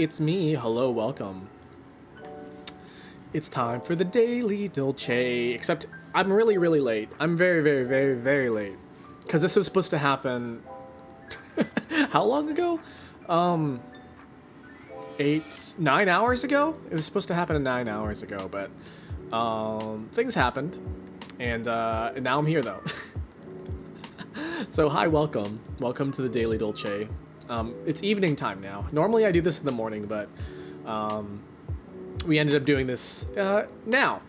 It's me. Hello, welcome. It's time for the Daily Dolce. Except I'm really late. I'm very late. Because this was supposed to happen... how long ago? 9 hours ago? It was supposed to happen 9 hours ago, but things happened. And now I'm here, though. So, hi, welcome. Welcome to the Daily Dolce. It's evening time now. Normally I do this in the morning, but we ended up doing this now.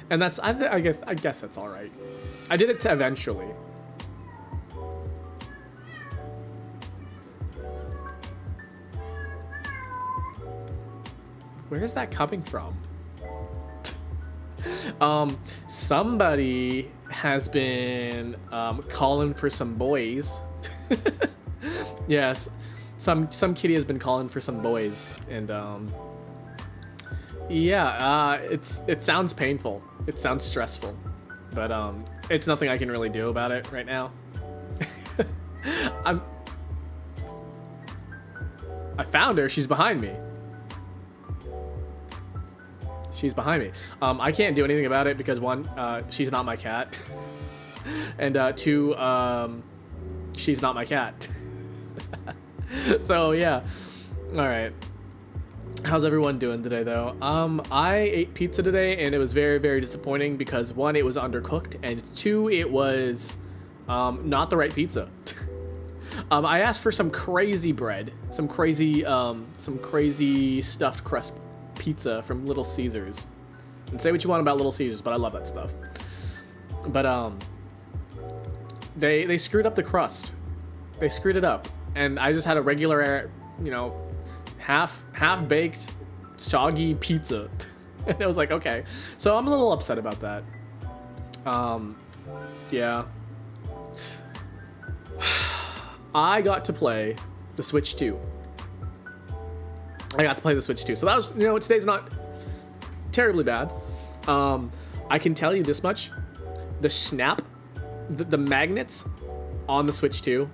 And that's, I guess that's all right. I did it eventually. Where is that coming from? Somebody has been calling for some boys. Yes, some kitty has been calling for some boys, and yeah, it sounds painful. It sounds stressful, but it's nothing I can really do about it right now. I found her. She's behind me. She's behind me. I can't do anything about it because one, she's not my cat, and two, she's not my cat. So yeah, all right. How's everyone doing today, though? I ate pizza today, and it was very disappointing because one, it was undercooked, and two, it was not the right pizza. I asked for some crazy bread, some crazy stuffed crust pizza from Little Caesars. And say what you want about Little Caesars, but I love that stuff. But they screwed up the crust. They screwed it up, and I just had a regular, you know, half baked soggy pizza. And I was like, okay. So I'm a little upset about that. Yeah. I got to play the Switch 2. I got to play the Switch 2. So that was, you know, today's not terribly bad. I can tell you this much. The snap, the magnets on the Switch 2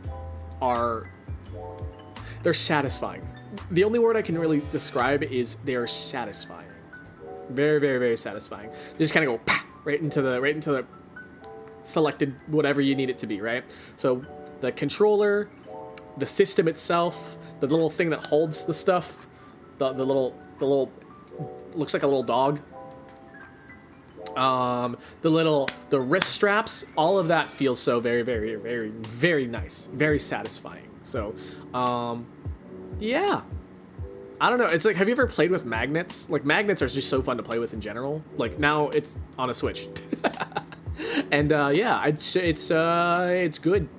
they're satisfying. The only word I can really describe is they are satisfying. Very, very, very satisfying. They just kind of go right into the selected whatever you need it to be, right? So the controller, the system itself, the little thing that holds the stuff, the little looks like a little dog. The wrist straps, all of that feels so very, very, very, very nice, very satisfying. So, yeah. I don't know. It's like, have you ever played with magnets? Like, magnets are just so fun to play with in general. Like, now it's on a Switch. And, yeah, it's good.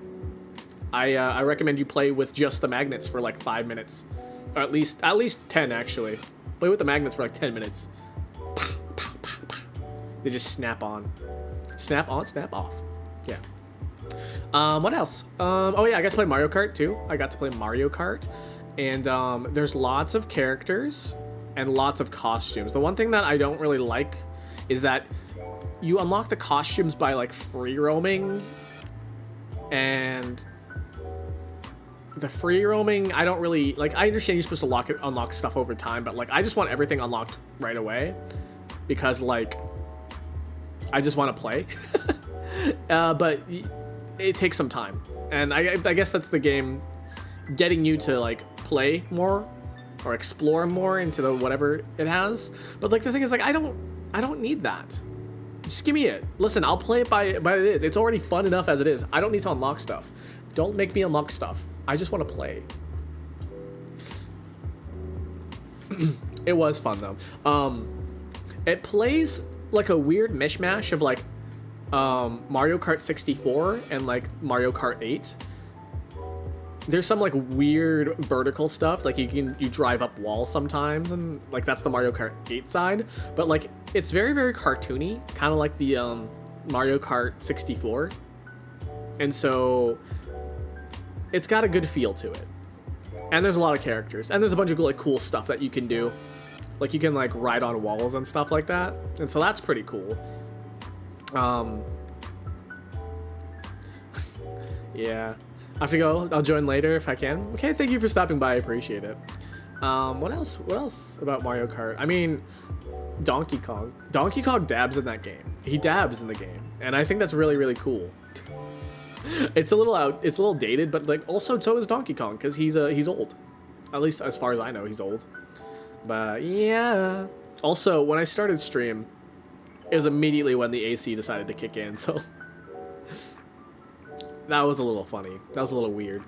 I recommend you play with just the magnets for like 5 minutes. Or at least 10, actually. Play with the magnets for like 10 minutes. They just snap on. Snap on, snap off. Yeah. What else? Oh yeah, I got to play Mario Kart too. I got to play Mario Kart. And there's lots of characters and lots of costumes. The one thing that I don't really like is that you unlock the costumes by like free roaming. And the free roaming, I don't really like. I understand you're supposed to unlock stuff over time, but like I just want everything unlocked right away because like I just want to play. But it takes some time, and I guess that's the game getting you to like play more or explore more into the whatever it has. But like the thing is like I don't need that. Just give me it. Listen, I'll play it by it is. It's already fun enough as it is. I don't need to unlock stuff. Don't make me unlock stuff. I just want to play. It was fun though. It plays like a weird mishmash of like Mario Kart 64 and like Mario Kart 8. There's some like weird vertical stuff, like you drive up walls sometimes, and like that's the Mario Kart 8 side, but like it's very, very cartoony, kind of like the Mario Kart 64, and so it's got a good feel to it. And there's a lot of characters, and there's a bunch of like cool stuff that you can do, like you can like ride on walls and stuff like that, and so that's pretty cool. Yeah, I have to go. I'll join later if I can. Okay, thank you for stopping by. I appreciate it. What else about Mario Kart? I mean, Donkey Kong. Donkey Kong dabs in that game. He dabs in the game, and I think that's really, really cool. It's a little dated, but like also so is Donkey Kong because he's old. At least as far as I know, he's old. But yeah. Also, when I started stream, it was immediately when the AC decided to kick in, so that was a little funny. That was a little weird.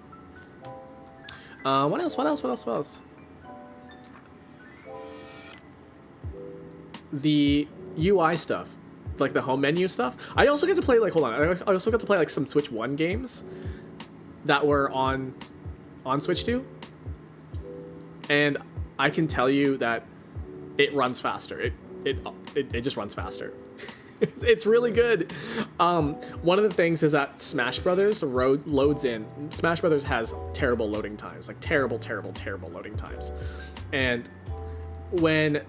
What else? The UI stuff, like the home menu stuff. I also get to play like, hold on. I also got to play like some Switch 1 games that were on Switch 2. And I can tell you that it runs faster. It just runs faster. It's really good. One of the things is that Smash Brothers loads in. Smash Brothers has terrible loading times, like terrible loading times. And when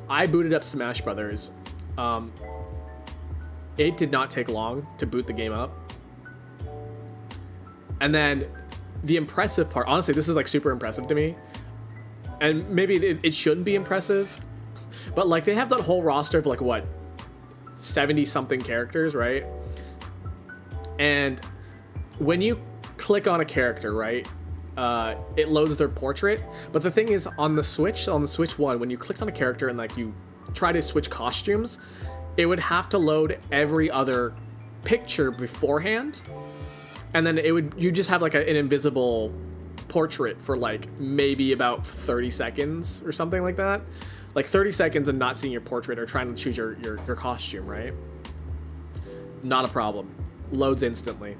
I booted up Smash Brothers, it did not take long to boot the game up. And then the impressive part, honestly, this is like super impressive to me. And maybe it shouldn't be impressive, but like they have that whole roster of like what, 70 something characters, right? And when you click on a character, right, it loads their portrait. But the thing is, on the Switch 1, when you clicked on a character and like you try to switch costumes, it would have to load every other picture beforehand, and then you just have like an invisible portrait for like maybe about 30 seconds or something like that. Like 30 seconds and not seeing your portrait or trying to choose your costume, right? Not a problem. Loads instantly.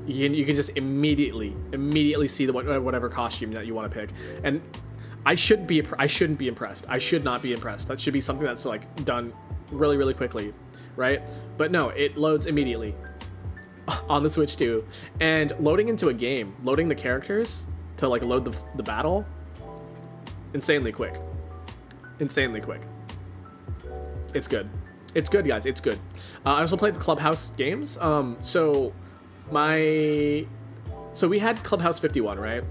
You can just immediately see the whatever costume that you want to pick. And I shouldn't be impressed. I should not be impressed. That should be something that's like done really, really quickly, right? But no, it loads immediately on the Switch too. And loading into a game, loading the characters to like load the battle, insanely quick. Insanely quick. It's good. It's good, guys. It's good. I also played the Clubhouse games. So we had Clubhouse 51, right?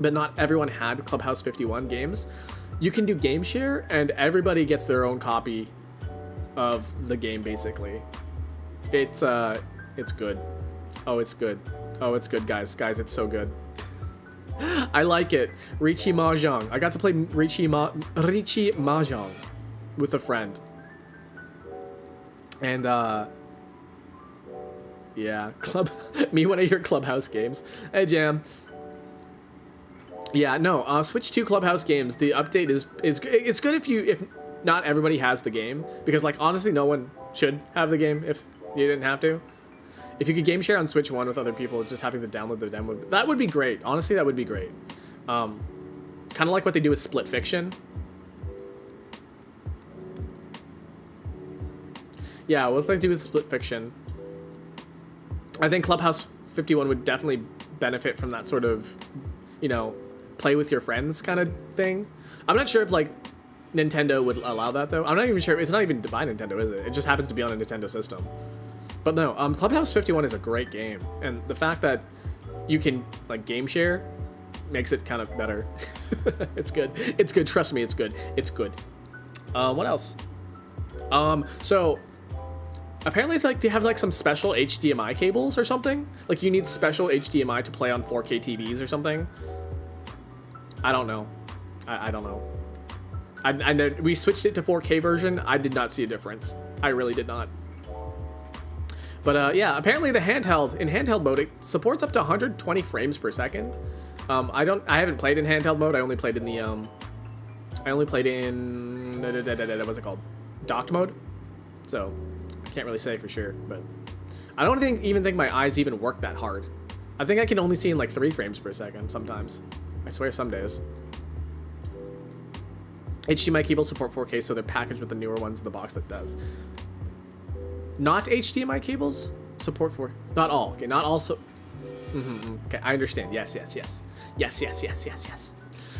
But not everyone had Clubhouse 51 games. You can do game share, and everybody gets their own copy of the game, basically. It's good. Oh, it's good. Oh, it's good, guys. Guys, it's so good. I like it. Richi Mahjong. I got to play Richi Mahjong with a friend. And, yeah, me one of your Clubhouse games. Hey, Jam. Yeah, no, Switch 2 Clubhouse games, the update is it's good if not everybody has the game, because like honestly no one should have the game if you didn't have to. If you could game share on Switch 1 with other people, just having to download the demo, that would be great. Honestly, that would be great. Kind of like what they do with Split Fiction. Yeah, what they do with Split Fiction. I think Clubhouse 51 would definitely benefit from that sort of, you know, play with your friends kind of thing. I'm not sure if like Nintendo would allow that though. I'm not even sure. It's not even by Nintendo, is it? It just happens to be on a Nintendo system. But no, Clubhouse 51 is a great game, and the fact that you can like game share makes it kind of better. It's good. It's good. Trust me, it's good. It's good. What else? So apparently it's like they have like some special HDMI cables or something. Like you need special HDMI to play on 4K TVs or something. I don't know. I don't know. I know we switched it to 4K version. I did not see a difference. I really did not. But yeah, apparently the handheld mode, it supports up to 120 frames per second. I haven't played in handheld mode. I only played in the what's it called? Docked mode. So I can't really say for sure, but I don't even think my eyes even work that hard. I think I can only see in like 3 frames per second sometimes. I swear some days. HDMI cables support 4K, so they're packaged with the newer ones in the box that does. Not HDMI cables support for... Not all. Okay, not all. Okay, I understand. Yes.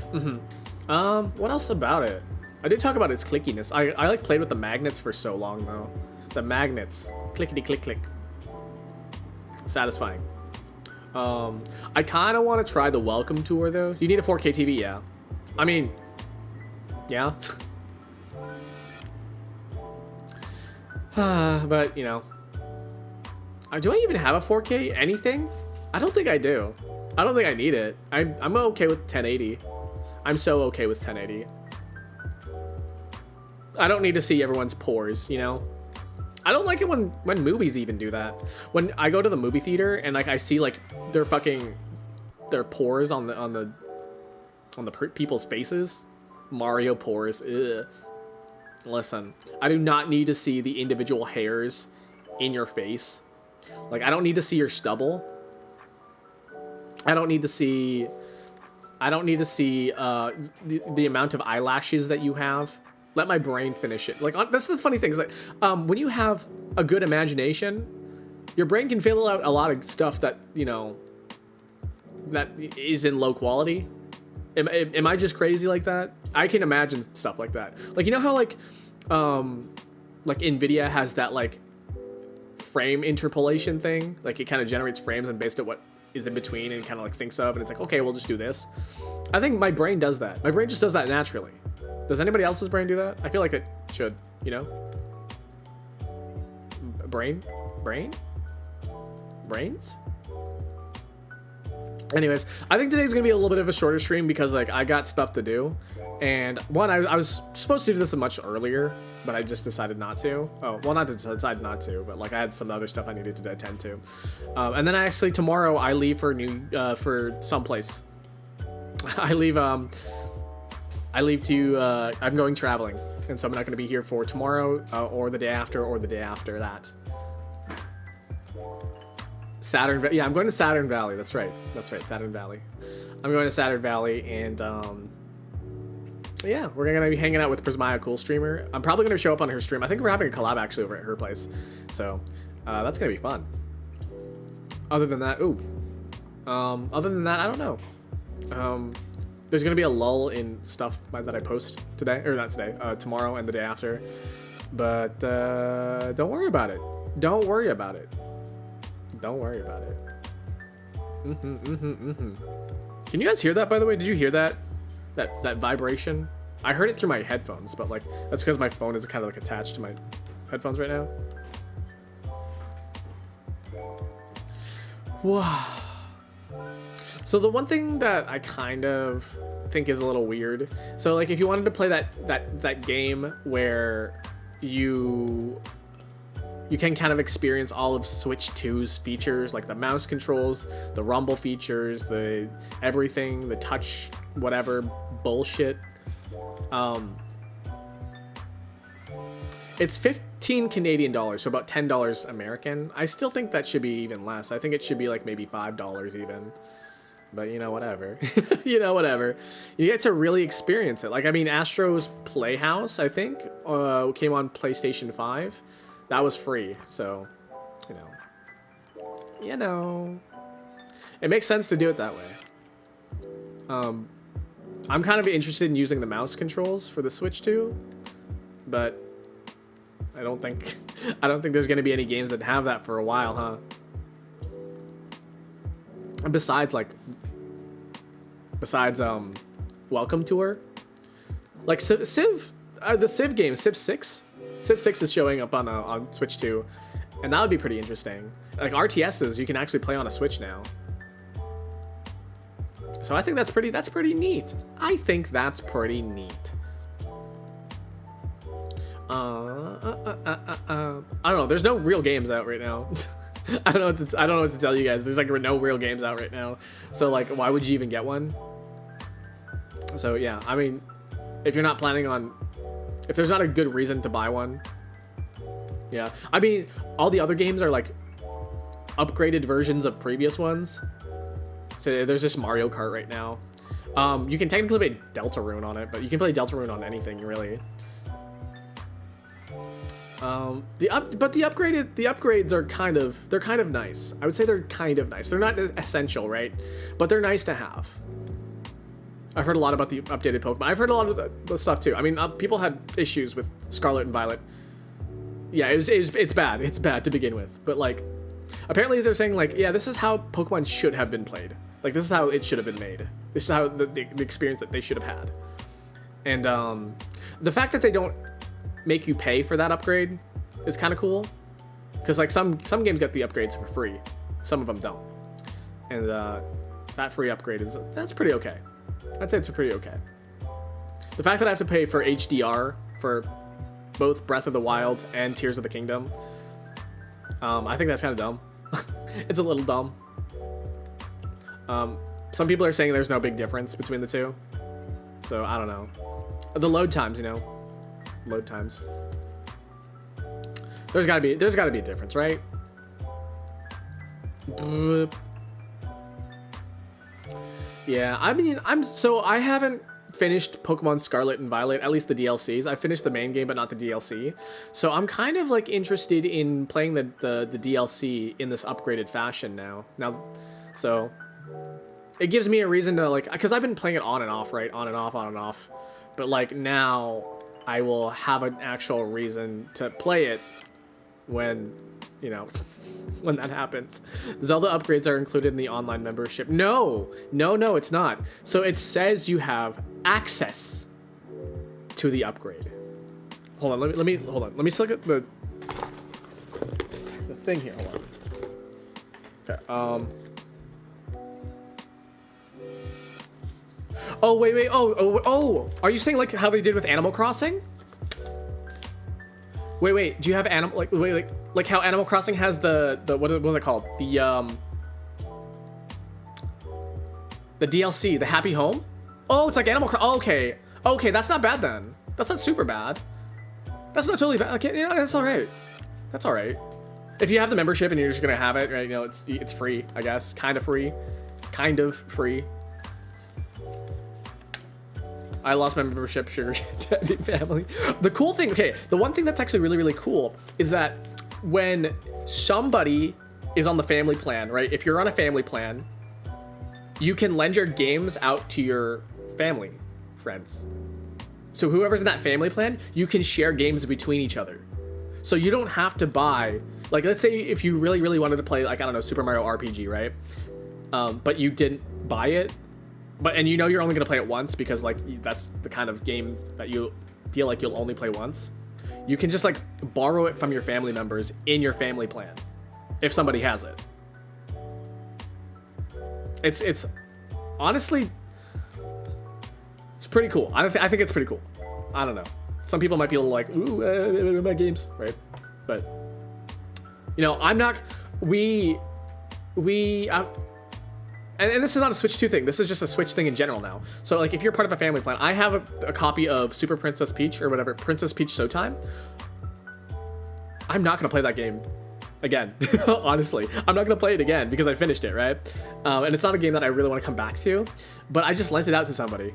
What else about it? I did talk about its clickiness. I like played with the magnets for so long, though. The magnets. Clickety click click. Satisfying. I kind of want to try the welcome tour, though. You need a 4K TV, yeah. I mean... Yeah. But, you know. Do I even have a 4K anything? I don't think I do. I don't think I need it. I'm okay with 1080. I'm so okay with 1080. I don't need to see everyone's pores, you know? I don't like it when movies even do that. When I go to the movie theater and like I see like their pores on the people's faces. Mario pores. Ugh. Listen, I do not need to see the individual hairs in your face. Like, I don't need to see your stubble. I don't need to see the amount of eyelashes that you have. Let my brain finish it. Like, that's the funny thing is like, when you have a good imagination, your brain can fill out a lot of stuff that, you know, that is in low quality. Am I just crazy like that? I can imagine stuff like that. Like, you know how like Nvidia has that like frame interpolation thing? Like it kind of generates frames and based on what is in between and kind of like thinks of, and it's like, okay, we'll just do this. I think my brain does that. My brain just does that naturally. Does anybody else's brain do that? I feel like it should, you know? Brains? Anyways, I think today's gonna be a little bit of a shorter stream because like I got stuff to do, and one, I was supposed to do this much earlier, but I just decided not to. Oh, well, not to decide not to, but like I had some other stuff I needed to attend to, and then tomorrow I leave for for someplace. I leave to I'm going traveling, and so I'm not going to be here for tomorrow or the day after that. Yeah, I'm going to Saturn Valley. That's right, Saturn Valley. I'm going to Saturn Valley, and Yeah, we're gonna be hanging out with Prismaya Cool Streamer. I'm probably gonna show up on her stream. I think we're having a collab actually over at her place, so that's gonna be fun. Other than that, I don't know. There's gonna be a lull in stuff that I post today, or not today, tomorrow and the day after. But don't worry about it. Don't worry about it. Don't worry about it. Can you guys hear that, by the way? Did you hear that? That vibration? I heard it through my headphones, but like that's because my phone is kind of like attached to my headphones right now. Wow. So the one thing that I kind of think is a little weird. So like if you wanted to play that game where you can kind of experience all of Switch 2's features, like the mouse controls, the rumble features, the everything, the touch, whatever bullshit. It's 15 Canadian dollars, so about $10 American. I still think that should be even less. I think it should be like maybe $5 even. But you know, whatever. You know, whatever. You get to really experience it. Like, I mean, Astro's Playhouse, I think, came on PlayStation 5. That was free, so, you know. It makes sense to do it that way. I'm kind of interested in using the mouse controls for the Switch 2, but I don't think there's going to be any games that have that for a while, huh? And besides Welcome Tour, like the Civ game, Civ 6 is showing up on Switch 2, and that would be pretty interesting. Like RTSs, you can actually play on a Switch now. So I think that's pretty neat. I think that's pretty neat. I don't know. There's no real games out right now. I don't know what to tell you guys. There's like no real games out right now. So like, why would you even get one? So yeah, I mean, if you're not planning on, if there's not a good reason to buy one, yeah. I mean, all the other games are like upgraded versions of previous ones. So there's just Mario Kart right now. You can technically play Deltarune on it, but you can play Deltarune on anything really. The upgrades are kind of nice. I would say they're kind of nice. They're not essential, right? But they're nice to have. I've heard a lot about the updated Pokemon. I've heard a lot of the stuff too. I mean, people had issues with Scarlet and Violet. Yeah, it's bad. It's bad to begin with. But like, apparently they're saying like, yeah, this is how Pokemon should have been played. Like, this is how it should have been made. This is how the experience that they should have had. And the fact that they don't make you pay for that upgrade is kind of cool. Because like some games get the upgrades for free. Some of them don't. And that free upgrade that's pretty okay. I'd say it's pretty okay. The fact that I have to pay for HDR for both Breath of the Wild and Tears of the Kingdom, I think that's kind of dumb. It's a little dumb. Some people are saying there's no big difference between the two. So I don't know. The load times, load times. There's gotta be a difference, right? Yeah, I mean, I haven't finished Pokemon Scarlet and Violet, at least the DLCs. I finished the main game, but not the DLC. So I'm kind of like interested in playing the DLC in this upgraded fashion now. So it gives me a reason to like, because I've been playing it on and off, right? On and off. But like now I will have an actual reason to play it when, when that happens. Zelda upgrades are included in the online membership. No, it's not. So it says you have access to the upgrade. Hold on, let me look at the thing here. Hold on. Okay. Oh wait. Oh! Are you saying like how they did with Animal Crossing? Wait. Do you have like how Animal Crossing has the what was it called? The DLC, the Happy Home? Oh, it's like Animal Crossing. Okay, that's not bad then. That's not super bad. That's not totally bad. Okay, that's all right. That's all right. If you have the membership and you're just gonna have it, right? It's free, I guess. Kind of free. I lost my membership, sugar daddy family. The cool thing, okay, the one thing that's actually really, really cool is that when somebody is on the family plan, right? If you're on a family plan, you can lend your games out to your family friends. So whoever's in that family plan, you can share games between each other. So you don't have to buy, like, let's say if you really, really wanted to play, like, I don't know, Super Mario RPG, right? But you didn't buy it, and you know you're only going to play it once because, like, that's the kind of game that you feel like you'll only play once. You can just, like, borrow it from your family members in your family plan, if somebody has it. It's honestly, it's pretty cool. I think it's pretty cool. I don't know. Some people might be a little like, ooh, my games, right? But, you know, I'm not, and this is not a Switch 2 thing. This is just a Switch thing in general now. So, like, if you're part of a family plan, I have a copy of Super Princess Peach, or whatever, Princess Peach Showtime. I'm not going to play that game again. Honestly, I'm not going to play it again because I finished it, right? And it's not a game that I really want to come back to, but I just lent it out to somebody.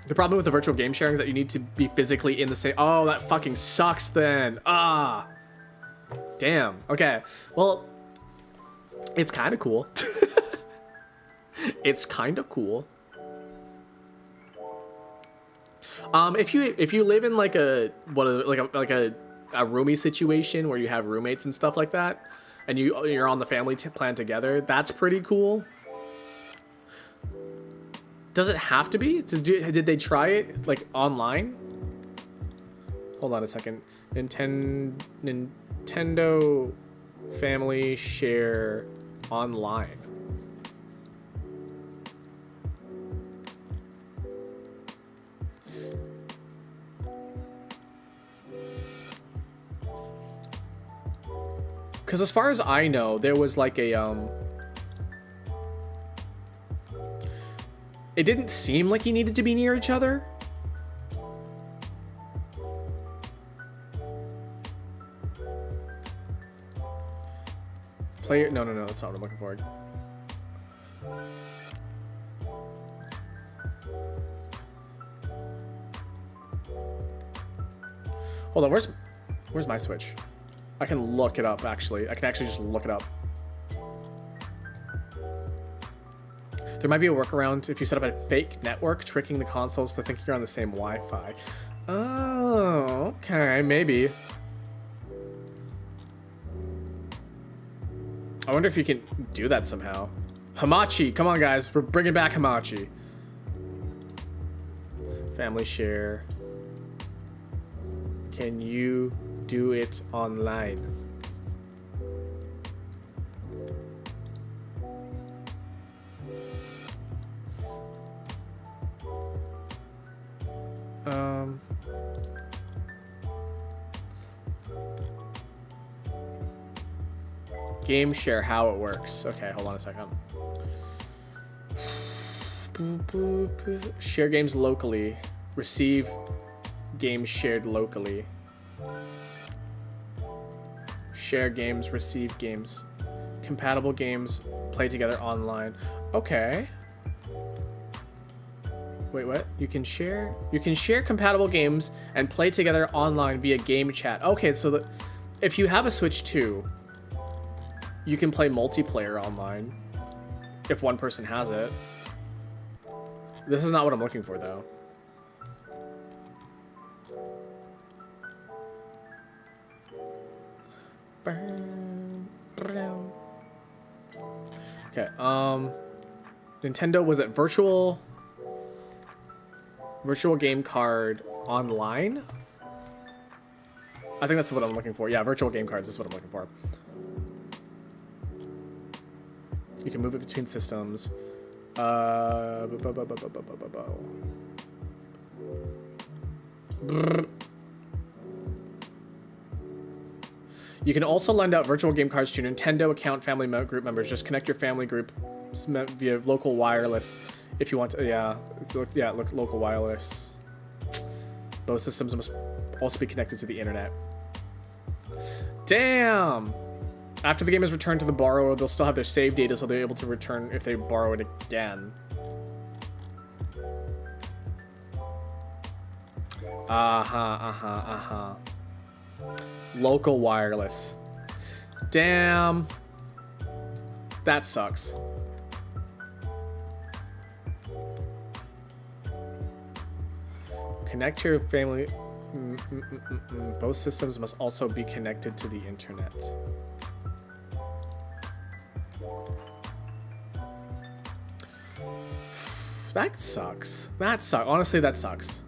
The problem with the virtual game sharing is that you need to be physically in the same... Oh, that fucking sucks then. Ah. Damn. Okay. Well, it's kind of cool. It's kind of cool. If you live in like a roomie situation where you have roommates and stuff like that, and you're on the family plan together, that's pretty cool. Does it have to be? Did they try it like online? Hold on a second. Nintendo family share online. Because as far as I know, there was like a it didn't seem like you needed to be near each other. Player, no, that's not what I'm looking for. Hold on, where's my Switch? I can look it up, actually. I can actually just look it up. There might be a workaround if you set up a fake network, tricking the consoles to think you're on the same Wi-Fi. Oh, okay, maybe. I wonder if you can do that somehow. Hamachi, come on guys, we're bringing back Hamachi. Family share. Can you do it online? Game share, how it works. Okay, hold on a second. Share games locally. Receive games shared locally. Share games, receive games. Compatible games, play together online. Okay. Wait, what? You can share compatible games and play together online via game chat. Okay, so if you have a Switch 2, you can play multiplayer online if one person has it. This is not what I'm looking for, though. Okay, Nintendo, was it virtual game card online? I think that's what I'm looking for. Yeah, virtual game cards is what I'm looking for. You can move it between systems. You can also lend out virtual game cards to Nintendo account family group members. Just connect your family group via local wireless if you want to. Yeah, local wireless. Both systems must also be connected to the internet. Damn! After the game is returned to the borrower, they'll still have their save data, so they're able to return if they borrow it again. Local wireless. Damn. That sucks. Connect your family. Both systems must also be connected to the internet. That sucks. That sucks. Honestly, that sucks.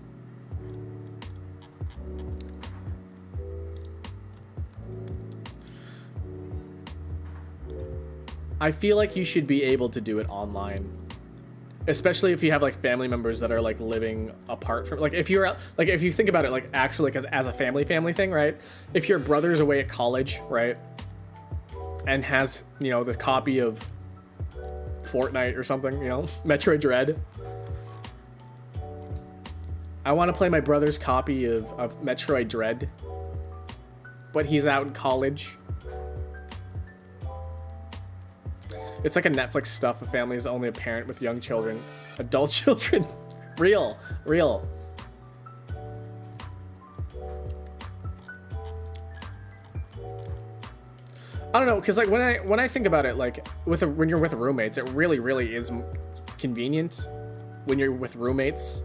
I feel like you should be able to do it online. Especially if you have like family members that are like living apart from, like if you're like, if you think about it like actually like as a family thing, right? If your brother's away at college, right? And has, you know, the copy of Fortnite or something, you know, Metroid Dread. I want to play my brother's copy of Metroid Dread, but he's out in college. It's like a Netflix stuff. A family is only a parent with young children, adult children. Real. I don't know, because like when I think about it, like when you're with roommates, it really is convenient when you're with roommates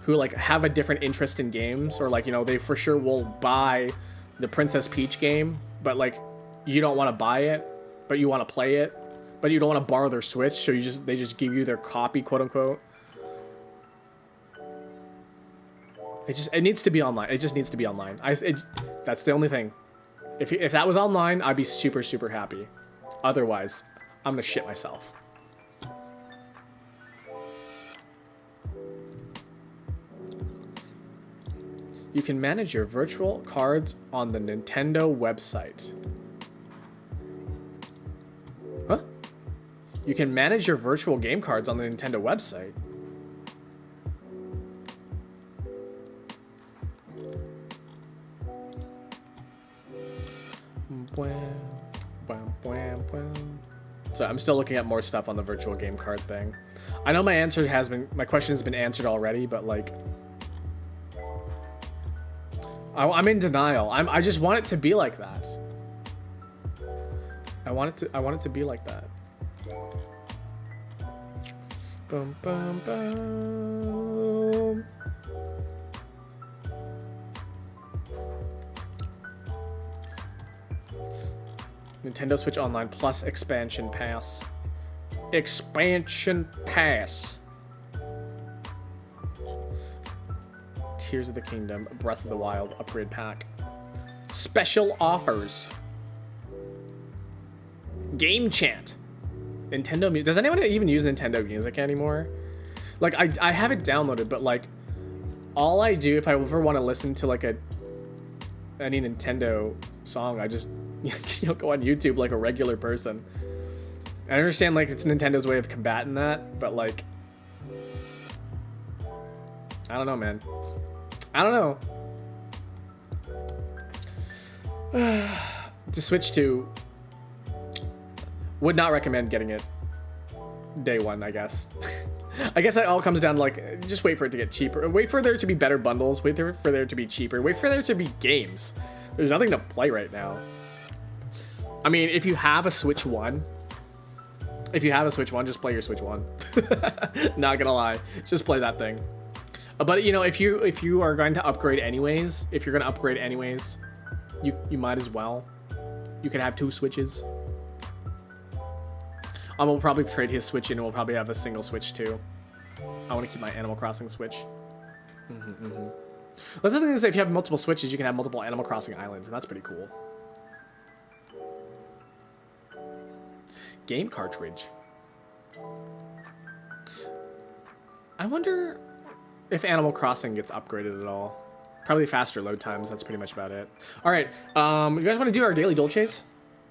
who like have a different interest in games, or like, you know, they for sure will buy the Princess Peach game, but like you don't want to buy it, but you want to play it. But you don't want to borrow their Switch, so they just give you their copy, quote unquote. It needs to be online. It just needs to be online. That's the only thing. If that was online, I'd be super happy. Otherwise, I'm gonna shit myself. You can manage your virtual cards on the Nintendo website. Huh? You can manage your virtual game cards on the Nintendo website. So I'm still looking at more stuff on the virtual game card thing. I know my question has been answered already, but like, I'm in denial. I just want it to be like that. I want it to be like that. Boom, boom, boom. Nintendo Switch Online Plus Expansion Pass. Expansion Pass. Tears of the Kingdom, Breath of the Wild Upgrade Pack. Special offers. Game Chant. Nintendo Music. Does anyone even use Nintendo Music anymore? Like, I have it downloaded, but like, all I do if I ever want to listen to like any Nintendo song, I just go on YouTube like a regular person. I understand like it's Nintendo's way of combating that, but like, I don't know, man. I don't know. To switch to, would not recommend getting it day one, I guess. I guess it all comes down to like, just wait for it to get cheaper. Wait for there to be better bundles. Wait for there to be cheaper. Wait for there to be games. There's nothing to play right now. I mean, if you have a Switch 1, just play your Switch 1. Not gonna lie, just play that thing. But you know, if you are going to upgrade anyways, you might as well. You can have 2 Switches. We'll probably trade his Switch in, and we'll probably have a single Switch too. I want to keep my Animal Crossing Switch. The other thing is, if you have multiple Switches, you can have multiple Animal Crossing islands, and that's pretty cool. Game cartridge. I wonder if Animal Crossing gets upgraded at all. Probably faster load times. That's pretty much about it. All right. You guys want to do our daily Dolces?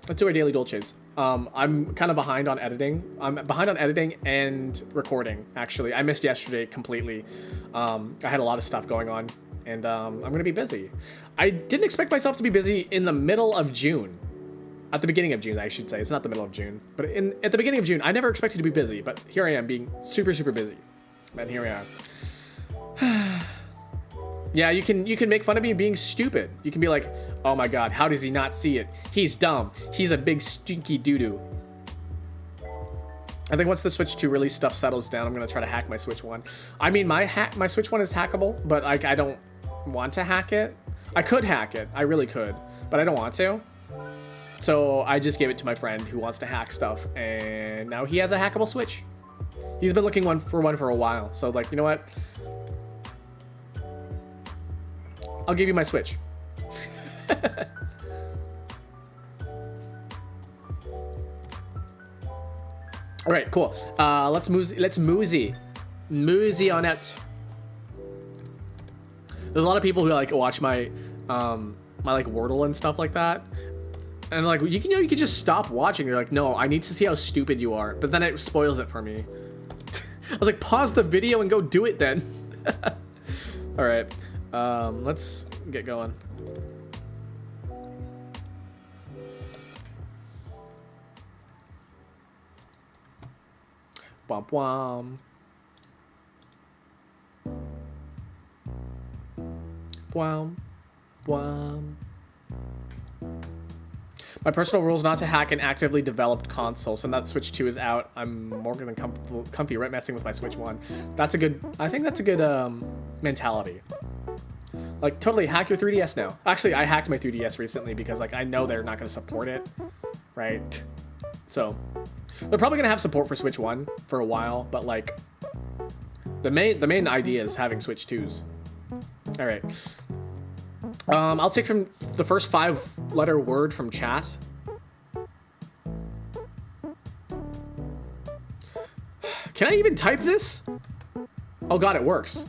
Let's do our daily Dolces. I'm kind of behind on editing. I'm behind on editing and recording, actually. I missed yesterday completely. I had a lot of stuff going on, and I'm going to be busy. I didn't expect myself to be busy in the middle of June. At the beginning of June, I should say. It's not the middle of June. But at the beginning of June, I never expected to be busy. But here I am being super busy. And here we are. Yeah, you can make fun of me being stupid. You can be like, oh my god, how does he not see it? He's dumb. He's a big stinky doo-doo. I think once the Switch 2 release stuff settles down, I'm gonna try to hack my Switch 1. I mean, my Switch 1 is hackable, but like I don't want to hack it. I could hack it, I really could, but I don't want to. So I just gave it to my friend who wants to hack stuff, and now he has a hackable Switch. He's been looking for one for a while, so like, you know what? I'll give you my Switch. All right, cool. Let's moosey on out. There's a lot of people who like watch my my like Wordle and stuff like that, and like you can just stop watching. You're like, no, I need to see how stupid you are, but then it spoils it for me. I was like, pause the video and go do it then. All right, let's get going. Womp womp. Womp womp. My personal rule is not to hack an actively developed console, so now that Switch 2 is out, I'm more than comfy right messing with my Switch 1. That's a good, I think that's a good mentality. Like, totally hack your 3DS now. Actually, I hacked my 3DS recently because like I know they're not going to support it, right? So they're probably going to have support for Switch 1 for a while, but like the main idea is having Switch 2s. All right. I'll take from the first 5-letter word from chat. Can I even type this? Oh god, it works.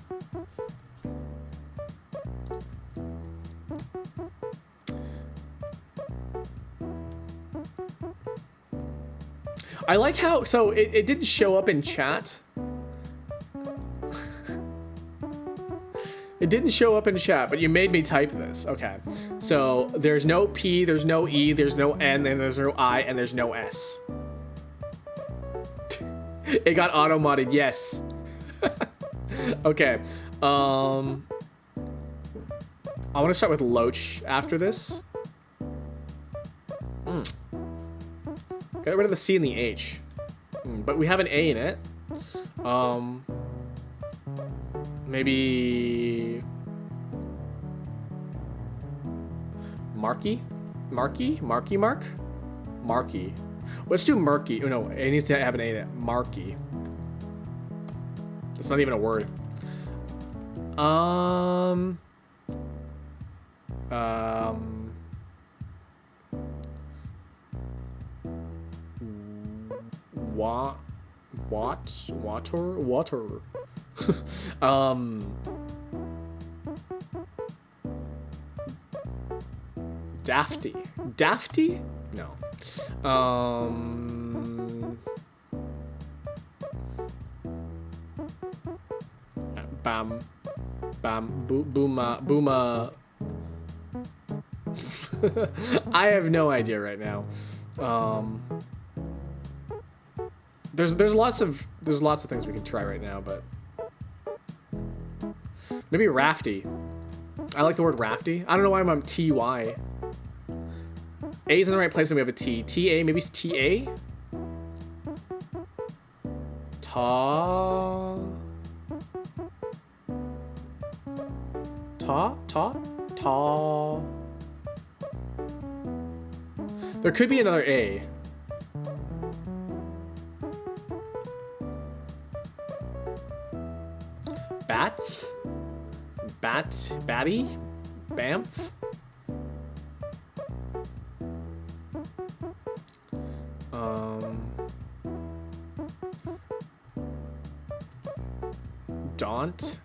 I like how, so it didn't show up in chat. It didn't show up in chat, but you made me type this. Okay. So there's no P, there's no E, there's no N, and there's no I, and there's no S. It got auto-modded, yes. Okay. I want to start with Loach after this. Get rid of the C and the H. But we have an A in it. Maybe Marky? Marky? Let's do Murky. Oh no, it needs to have an A in it. Marky. It's not even a word. Water. Dafty? No. Booma. I have no idea right now. There's lots of things we can try right now, but maybe Rafty. I like the word Rafty. I don't know why I'm on TY. A's in the right place and we have a T. TA, maybe it's TA? Ta. There could be another A. Batty? Bamf? Daunt?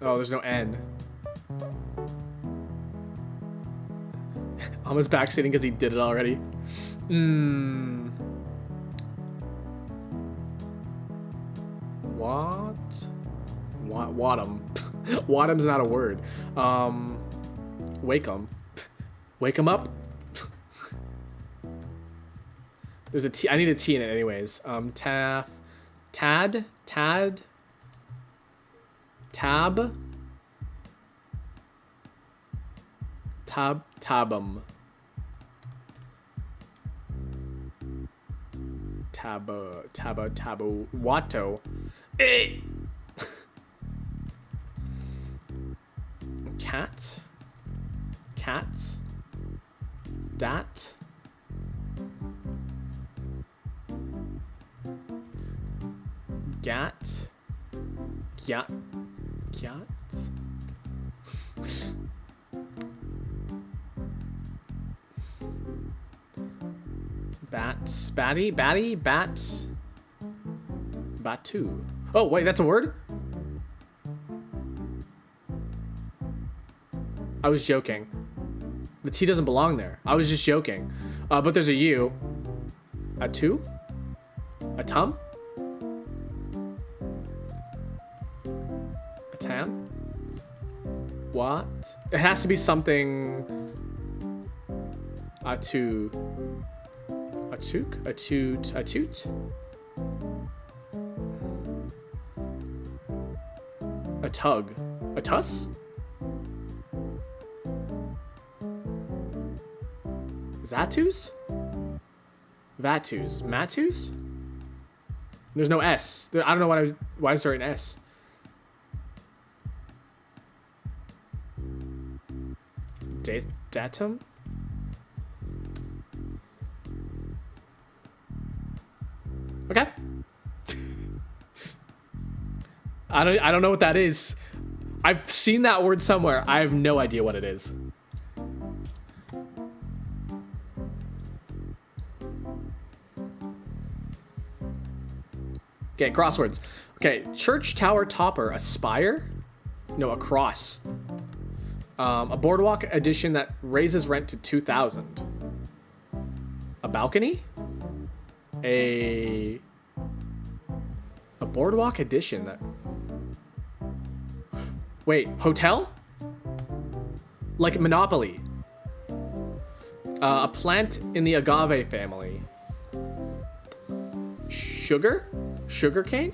Oh, there's no N. Almost backseating because he did it already. Wadham. Wadham's not a word. Wake 'em. Wake 'em up. There's a T. I need a T in it anyways. Tad. Tab. Tabum. Tabo. Watto. Eh. Cat. Dat. Gat. Batu. Oh, wait, that's a word? I was joking. The T doesn't belong there. I was just joking. But there's a U. A two? A tum? A tam? What? It has to be something... A two. A took? A toot? A toot? A tug? A tuss? Zatus? Vatus? Matus? There's no S. I don't know why is there an S? Datum? Okay. I don't know what that is. I've seen that word somewhere. I have no idea what it is. Okay, crosswords. Okay, church tower topper, a spire? No, a cross. A boardwalk addition that raises rent to 2,000. A balcony? A boardwalk addition that... Wait, hotel? Like Monopoly. A plant in the agave family. Sugar? Sugarcane?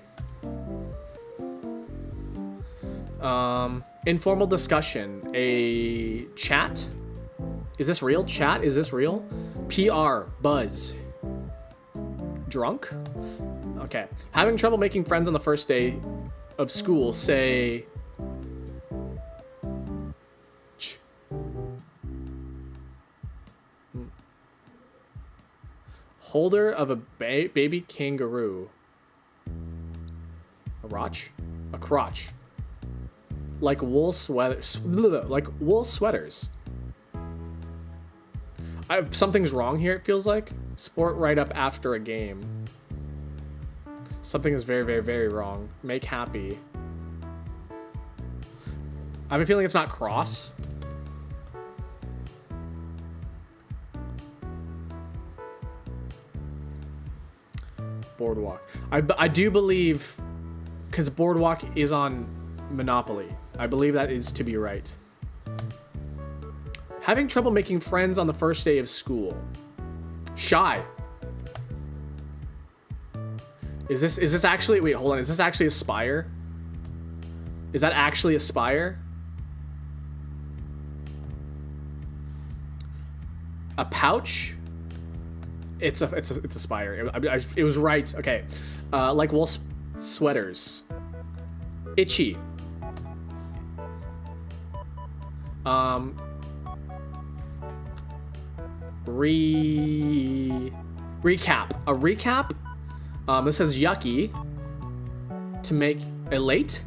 Informal discussion. A chat? Is this real? Chat? Is this real? PR. Buzz. Drunk? Okay. Having trouble making friends on the first day of school. Say... Holder of a baby kangaroo. A rotch? A crotch. Like wool sweaters. Like wool sweaters. Something's wrong here, it feels like. Sport right up after a game. Something is very, very, very wrong. Make happy. I have a feeling it's not cross. Boardwalk. I do believe, because Boardwalk is on Monopoly. I believe that is to be right. Having trouble making friends on the first day of school. Shy. Is this actually, wait, hold on. Is this actually Aspire? Is that actually Aspire? A pouch? It's Aspire. It was right. Okay. Like wool sweaters. Itchy. Recap. A recap. This says yucky. To make elate.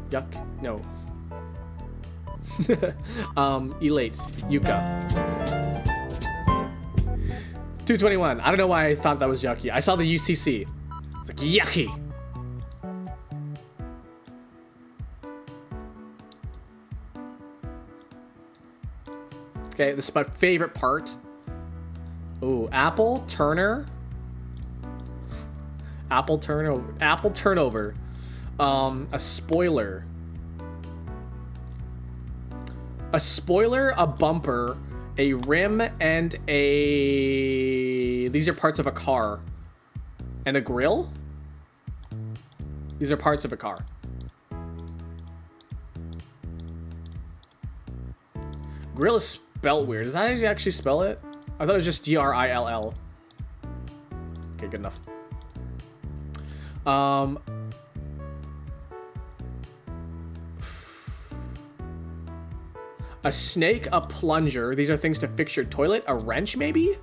Yuck. No. Elate. Yucca. 221. I don't know why I thought that was yucky. I saw the UCC. It's like yucky. Okay, this is my favorite part. Ooh, Apple Turner. Apple turnover. Apple turnover. A spoiler. A spoiler, a bumper, a rim, and a... These are parts of a car. And a grill? These are parts of a car. Grill is spelled weird. Does that actually spell it? I thought it was just Grill. Okay, good enough. A snake, a plunger. These are things to fix your toilet. A wrench, maybe?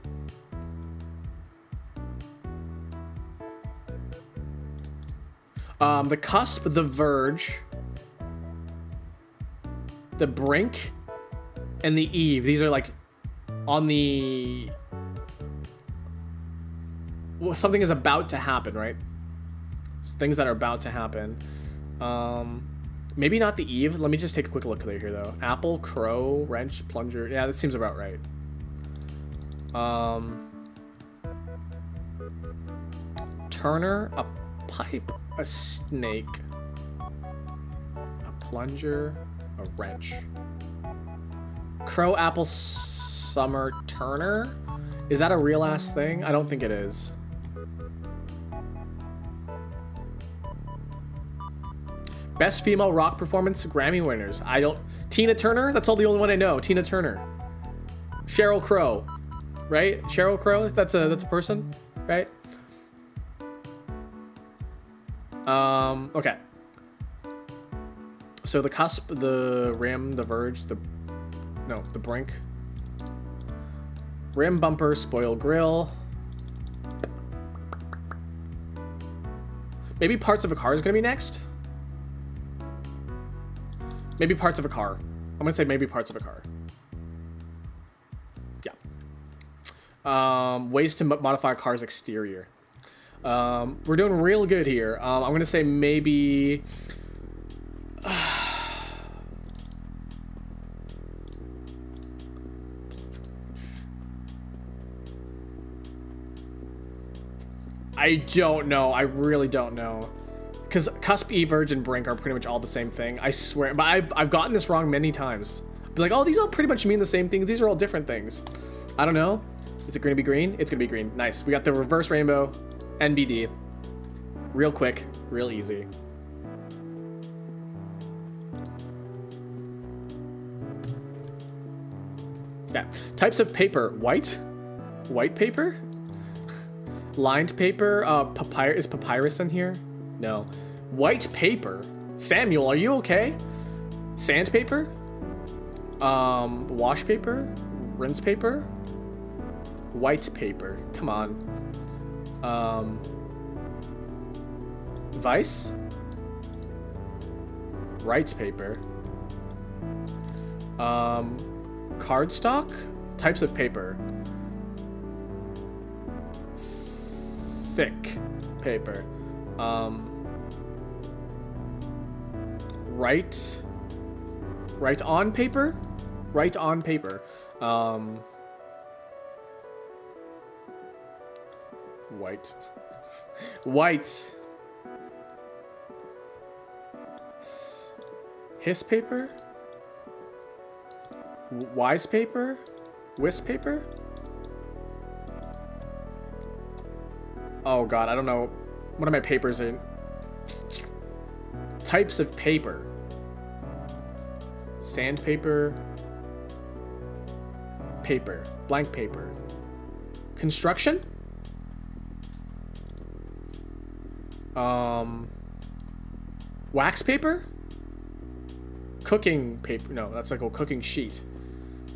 The cusp, the verge, the brink, and the eve. These are like on the... Well, something is about to happen, right? Things that are about to happen. Maybe not the eve. Let me just take a quick look here, though. Apple, crow, wrench, plunger. Yeah, that seems about right. Turner, a pipe, a snake, a plunger, a wrench. Crow, apple, summer, Turner. Is that a real ass thing? I don't think it is. Best female rock performance, Grammy winners. I don't... Tina Turner? That's all the only one I know. Tina Turner. Sheryl Crow. Right? Sheryl Crow? That's a person? Right? Okay. So the cusp, the rim, the verge, the brink. Rim, bumper, spoil grill. Maybe parts of a car is gonna be next? Maybe parts of a car. I'm gonna say maybe parts of a car. Yeah. Ways to modify a car's exterior. We're doing real good here. I'm gonna say maybe... I don't know. I really don't know. Because cusp, E, verge, and brink are pretty much all the same thing. I swear. But I've gotten this wrong many times. Be like, oh, these all pretty much mean the same thing. These are all different things. I don't know. Is it going to be green? It's going to be green. Nice. We got the reverse rainbow. NBD. Real quick. Real easy. Yeah. Types of paper. White? White paper? Lined paper. Papyrus. Is papyrus in here? No. White paper. Samuel, are you okay? Sandpaper? Wash paper? Rinse paper? White paper. Come on. Vice? Rights paper. Cardstock? Types of paper. Thick paper. Right on paper? Right on paper. White. White. Hiss paper? Wise paper? Wisp paper? Oh god, I don't know. What are my papers in? Types of paper. Sandpaper. Paper. Blank paper. Construction? Wax paper? Cooking paper. No, that's like a cooking sheet.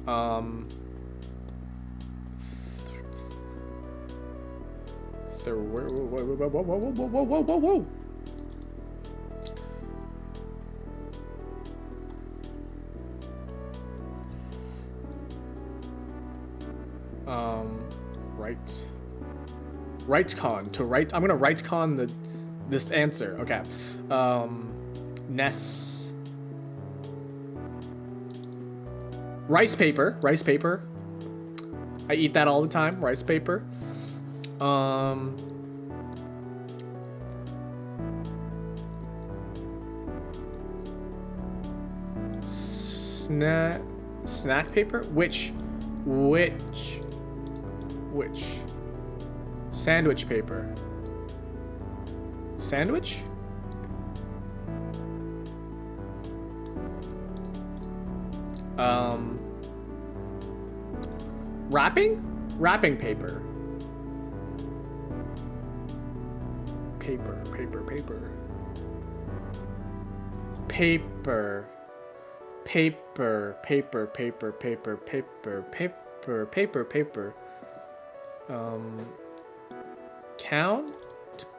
Whoa. Right-con. To right. I'm gonna right-con this answer. Okay. Ness. Rice paper. Rice paper. I eat that all the time. Rice paper. Snack paper? Which? Sandwich paper. Sandwich? Wrapping? Wrapping paper. Paper. Paper. Count?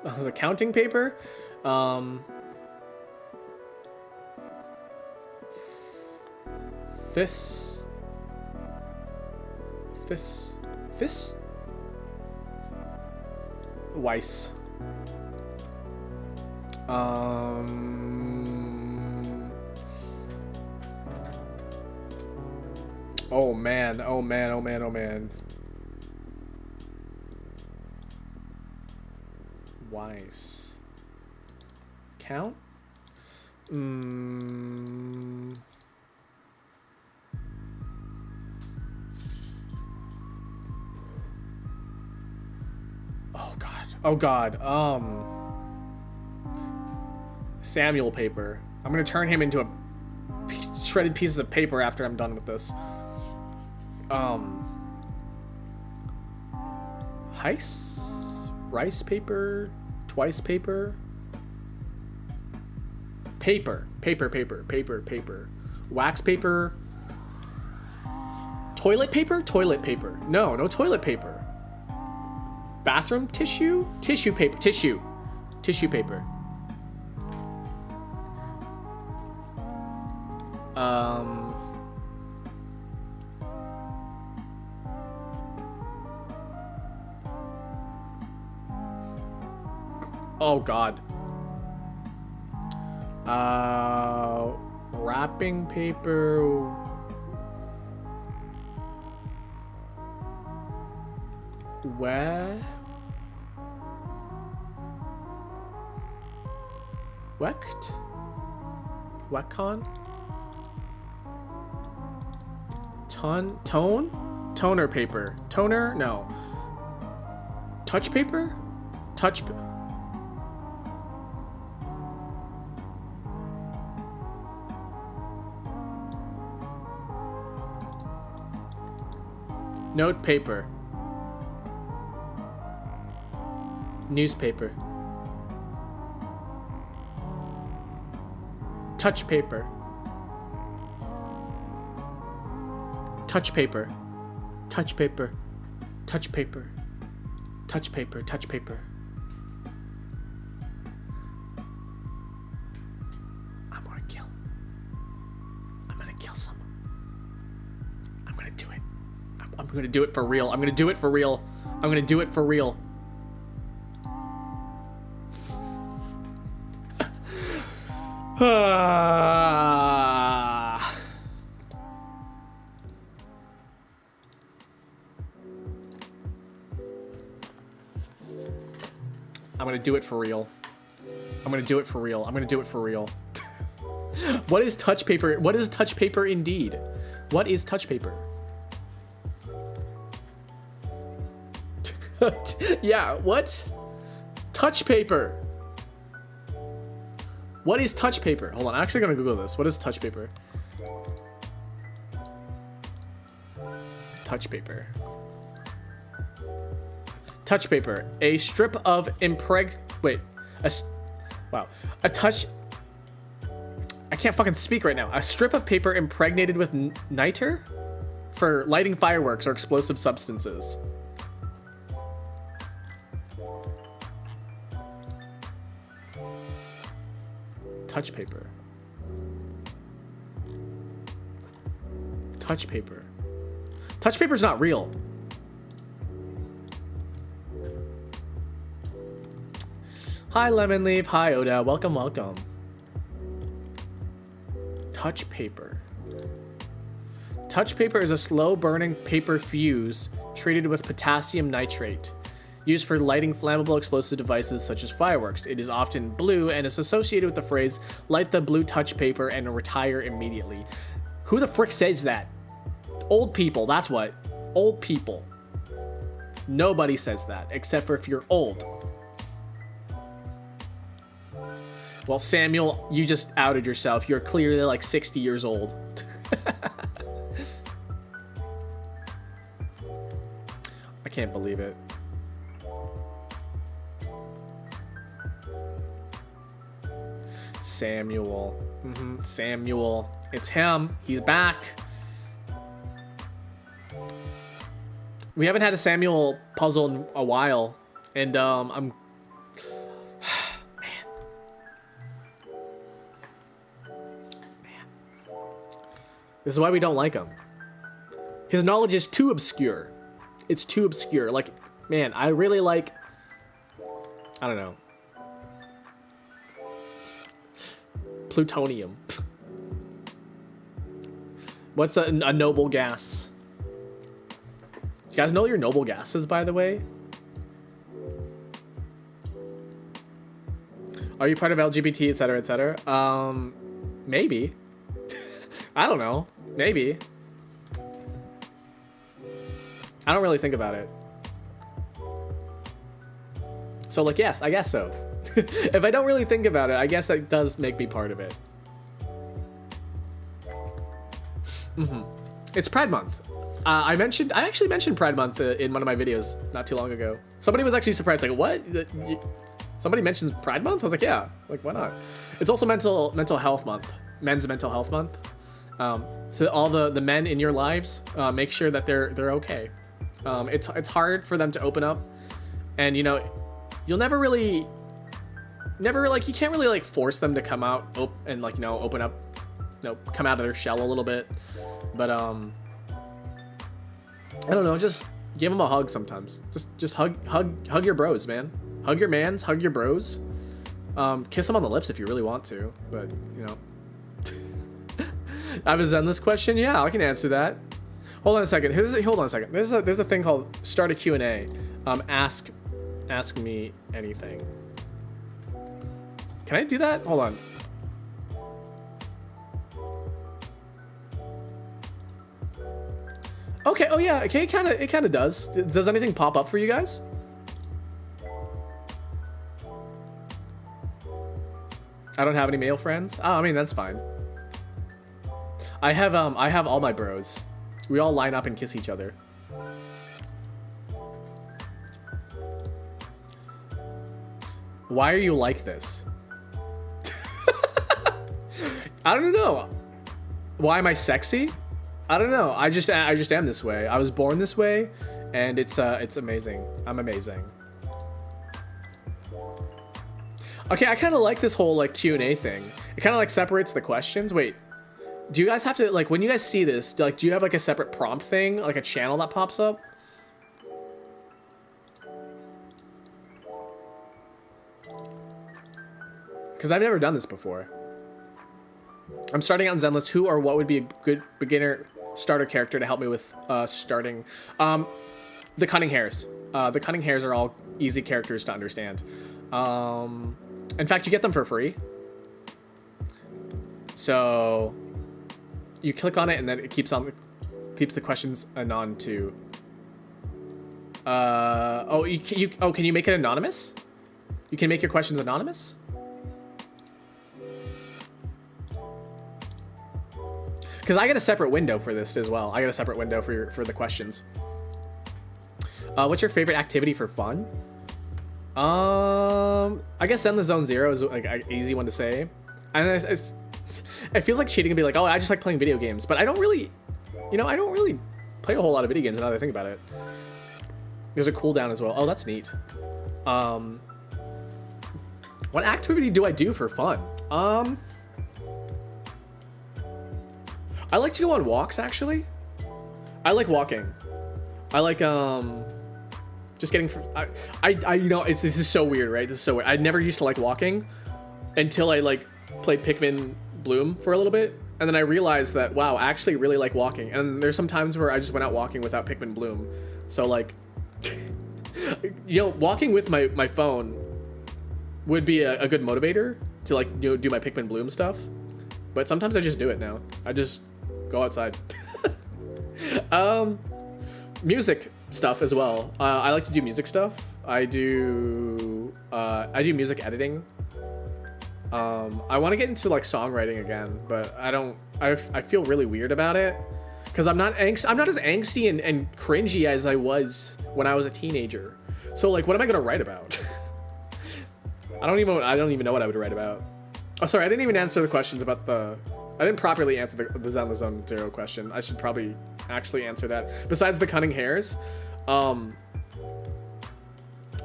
Was it counting paper? This. Weiss. Oh man. Weiss. Count? Oh god. Samuel paper. I'm gonna turn him into a shredded pieces of paper after I'm done with this. Heiss? Rice paper? Twice paper? Paper. Wax paper? Toilet paper? Toilet paper. No toilet paper. Bathroom tissue? Tissue paper. Tissue paper. Oh god. Wrapping paper. Where? Wecht? Wecon? Tone? Toner paper. Toner? No. Touch paper? Note paper. Newspaper. Touch paper. Touch paper. Touch paper. Touch paper. Touch paper. Touch paper. I'm gonna kill someone. I'm gonna do it. I'm gonna do it for real. I'm gonna do it for real. I'm gonna do it for real. I'm gonna do it for real. I'm gonna do it for real. I'm gonna do it for real. What is touch paper? What is touch paper indeed? What is touch paper? Yeah, what? Touch paper. What is touch paper? Hold on, I'm actually gonna Google this. What is touch paper? Touch paper. Touch paper. A strip of wow. A touch... I can't fucking speak right now. A strip of paper impregnated with niter? For lighting fireworks or explosive substances. Touch paper. Touch paper. Touch paper's not real. Hi, Lemon Leaf. Hi, Oda. Welcome, welcome. Touch paper. Touch paper is a slow-burning paper fuse treated with potassium nitrate, used for lighting flammable explosive devices such as fireworks. It is often blue and is associated with the phrase, light the blue touch paper and retire immediately. Who the frick says that? Old people, that's what. Old people. Nobody says that, except for if you're old. Well, Samuel, you just outed yourself. You're clearly like 60 years old. can't believe it. Samuel. Samuel. It's him. He's back. We haven't had a Samuel puzzle in a while. And I'm... Man. This is why we don't like him. His knowledge is too obscure. It's too obscure. Like, man, I really like... I don't know. Plutonium. What's a noble gas? You guys know your noble gases, by the way? Are you part of LGBT, etc., etc.? Maybe. I don't know. Maybe. I don't really think about it. So, like, yes, I guess so. If I don't really think about it, I guess that does make me part of it. It's Pride Month. I actually mentioned Pride Month in one of my videos not too long ago. Somebody was actually surprised, like, what? Somebody mentions Pride Month? I was like, yeah, like, why not? It's also mental health month, men's mental health month. So all the men in your lives, make sure that they're okay. It's hard for them to open up, and you know, you'll never really like, you can't really like force them to come out and like, you know, open up, you know, come out of their shell a little bit. But I don't know, just give them a hug sometimes. Just hug your bros, man. Hug your mans, hug your bros. Kiss them on the lips if you really want to, but you know. I have a Zenless question. Yeah, I can answer that. Hold on a second. Hold on a second. There's a thing called start a Q&A. Ask me anything. Can I do that? Hold on. Okay. Oh yeah. Okay. It kind of does. Does anything pop up for you guys? I don't have any male friends. Oh, I mean, that's fine. I have all my bros. We all line up and kiss each other. Why are you like this? I don't know. Why am I sexy? I don't know. I just am this way. I was born this way, and it's amazing. I'm amazing. Okay, I kind of like this whole like Q&A thing. It kind of like separates the questions. Wait, do you guys have to, like, when you guys see this, do you have like a separate prompt thing, like a channel that pops up? Because I've never done this before. I'm starting out in Zenless. Who or what would be a good beginner starter character to help me with starting? The Cunning Hares. The Cunning Hares are all easy characters to understand. In fact, you get them for free. So you click on it, and then it keeps the questions anon to. Can you make it anonymous? You can make your questions anonymous. Because I get a separate window for this as well. I get a separate window for the questions. What's your favorite activity for fun? I guess Zenless Zone Zero is like an easy one to say. And it feels like cheating to be like, oh, I just like playing video games. But I don't really, you know, I don't really play a whole lot of video games now that I think about it. There's a cooldown as well. Oh, that's neat. What activity do I do for fun? I like to go on walks, actually. I like walking. I like, just getting, you know, this is so weird, right? This is so weird. I never used to like walking until I like played Pikmin Bloom for a little bit. And then I realized that, wow, I actually really like walking. And there's some times where I just went out walking without Pikmin Bloom. So like, you know, walking with my phone would be a good motivator to like, you know, do my Pikmin Bloom stuff. But sometimes I just do it now. I just go outside. Music stuff as well. I like to do music stuff. I do music editing. I want to get into like songwriting again, but I feel really weird about it. Because I'm not as angsty and cringy as I was when I was a teenager. So like, what am I gonna write about? I don't even know what I would write about. Oh, sorry, I didn't even answer the questions about I didn't properly answer the Zen Zone Zero question. I should probably actually answer that. Besides the cunning hairs,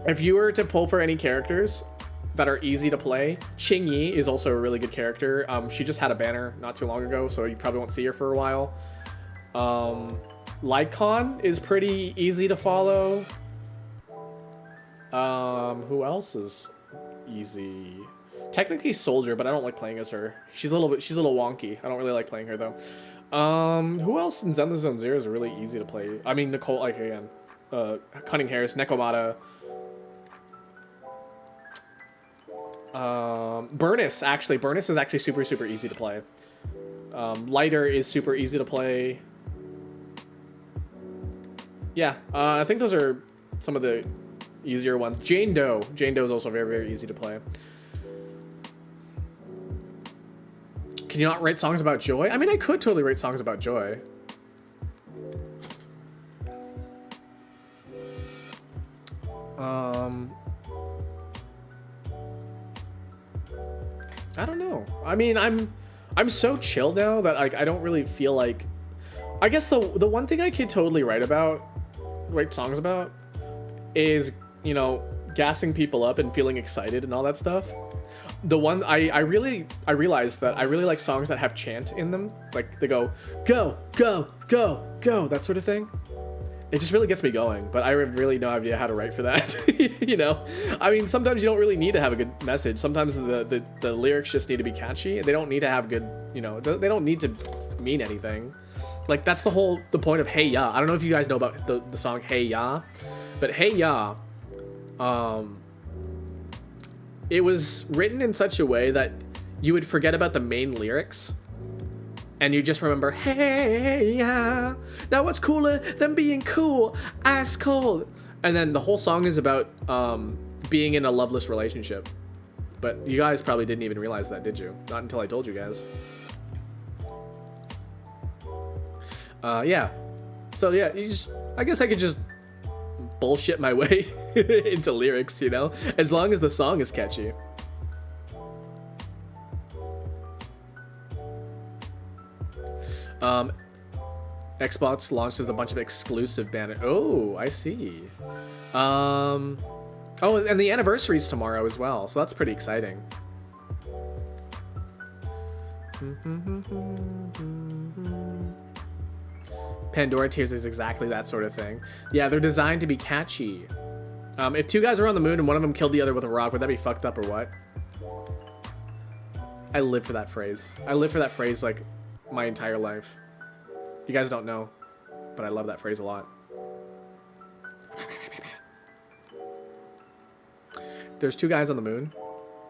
if you were to pull for any characters that are easy to play, Qing Yi is also a really good character. She just had a banner not too long ago, so you probably won't see her for a while. Lycon is pretty easy to follow. Who else is easy? Technically Soldier, but I don't like playing as her. She's a little wonky. I don't really like playing her though. Who else in Zen Zone Zero is really easy to play? I mean, Nicole, like again, Cunning Hairs, Nekomata. Burnus is actually super easy to play. Lighter is super easy to play. Yeah, I think those are some of the easier ones. Jane Doe is also very easy to play. Can you not write songs about joy? I mean, I could totally write songs about joy. I don't know. I mean, I'm so chill now that like I don't really feel like. I guess the one thing I could totally write songs about, is, you know, gassing people up and feeling excited and all that stuff. The one I realized that I really like songs that have chant in them, like they go go go go go, that sort of thing. It just really gets me going, but I have really no idea how to write for that. You know, I mean, sometimes you don't really need to have a good message. Sometimes the lyrics just need to be catchy. They don't need to have good, you know, they don't need to mean anything. Like that's the point of Hey Ya. I don't know if you guys know about the song Hey Ya, but Hey Ya, it was written in such a way that you would forget about the main lyrics and you just remember, hey, yeah, now what's cooler than being cool, ice cold? And then the whole song is about being in a loveless relationship. But you guys probably didn't even realize that, did you? Not until I told you guys. Yeah. So yeah, I guess I could just bullshit my way into lyrics, you know, as long as the song is catchy. Xbox launches a bunch of exclusive banners. Oh, I see. Oh, and the anniversary's tomorrow as well, so that's pretty exciting. Pandora Tears is exactly that sort of thing. Yeah, they're designed to be catchy. If two guys were on the moon and one of them killed the other with a rock, would that be fucked up or what? I live for that phrase. I live for that phrase like my entire life. You guys don't know, but I love that phrase a lot. There's two guys on the moon.